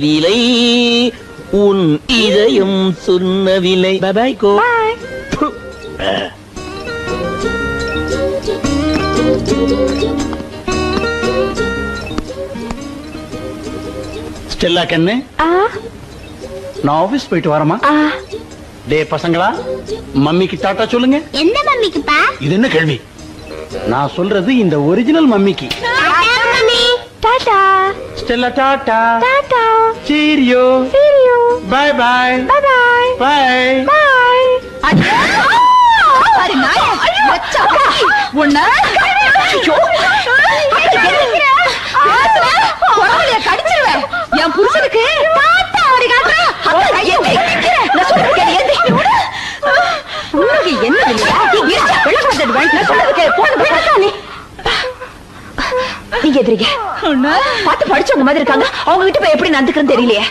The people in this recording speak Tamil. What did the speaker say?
விலை உன் இதயம் சொன்ன விலை. By go. ஸ்டெல்லா கண்ணு, நான் ஆபீஸ் போயிட்டு வரமா? டே பசங்களா, மம்மிக்கு டாட்டா சொல்லுங்க. எந்த மம்மிக்குப்பா? இது என்ன கேள்வி? நான் சொல்றது இந்த ஒரிஜினல் மம்மிக்கு. Tata Stella tata. Tata. Cheerio. Cheerio. Bye bye. Bye bye. Bye. Bye. அடி நாயே, மச்சா உன்ன கொரவளைய கடிச்சிருவேன். என் புருஷனுக்கு டாட்டா அப்படி காட்டுற. அத கையை வைக்கிறேன். நான் சொல்றது கேளு. உனக்கு என்ன இல்லையா? இருச்சா விளக்கு வந்தது வாங்கி நான் சொல்றது கேளு. போன் போய் நீ நீங்க எதிரிங்க பாத்து படிச்சவங்க மாதிரி இருக்காங்க. அவங்க கிட்ட போய் எப்படி நடந்துக்கிறேன்னு தெரியலையே.